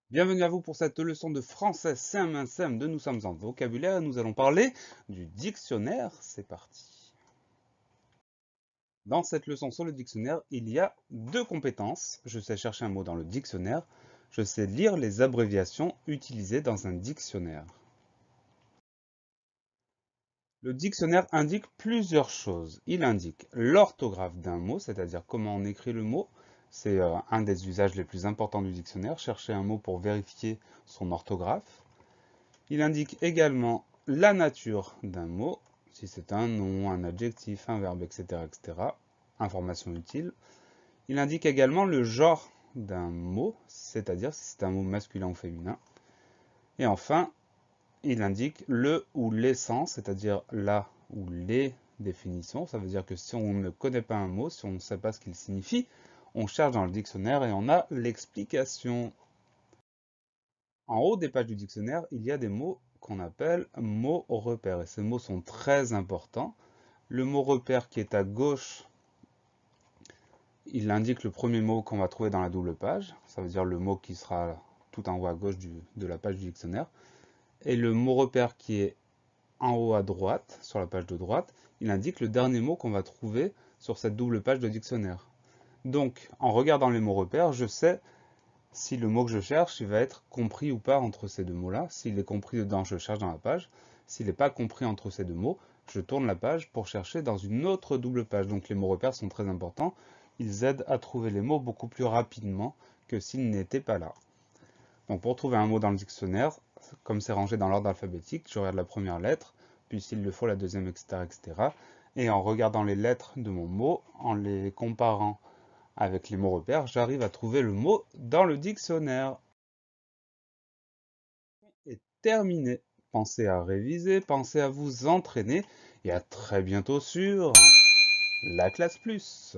Bienvenue à vous pour cette leçon de français CM1 de Nous sommes en vocabulaire. Nous allons parler du dictionnaire. C'est parti. Dans cette leçon sur le dictionnaire, il y a deux compétences. Je sais chercher un mot dans le dictionnaire. Je sais lire les abréviations utilisées dans un dictionnaire. Le dictionnaire indique plusieurs choses. Il indique l'orthographe d'un mot, c'est-à-dire comment on écrit le mot. C'est un des usages les plus importants du dictionnaire, chercher un mot pour vérifier son orthographe. Il indique également la nature d'un mot, si c'est un nom, un adjectif, un verbe, etc., etc. Information utile. Il indique également le genre d'un mot, c'est-à-dire si c'est un mot masculin ou féminin. Et enfin, il indique le ou les sens, c'est-à-dire la ou les définitions. Ça veut dire que si on ne connaît pas un mot, si on ne sait pas ce qu'il signifie, on cherche dans le dictionnaire et on a l'explication. En haut des pages du dictionnaire, il y a des mots qu'on appelle mots repères. Et ces mots sont très importants. Le mot repère qui est à gauche, il indique le premier mot qu'on va trouver dans la double page. Ça veut dire le mot qui sera tout en haut à gauche de la page du dictionnaire. Et le mot repère qui est en haut à droite, sur la page de droite, il indique le dernier mot qu'on va trouver sur cette double page de dictionnaire. Donc, en regardant les mots repères, je sais si le mot que je cherche, il va être compris ou pas entre ces deux mots-là. S'il est compris dedans, je cherche dans la page. S'il n'est pas compris entre ces deux mots, je tourne la page pour chercher dans une autre double page. Donc les mots repères sont très importants. Ils aident à trouver les mots beaucoup plus rapidement que s'ils n'étaient pas là. Donc pour trouver un mot dans le dictionnaire, comme c'est rangé dans l'ordre alphabétique, je regarde la première lettre, puis s'il le faut la deuxième, etc., etc. Et en regardant les lettres de mon mot, en les comparant avec les mots repères, j'arrive à trouver le mot dans le dictionnaire. Est terminé. Pensez à réviser, pensez à vous entraîner et à très bientôt sur la classe plus.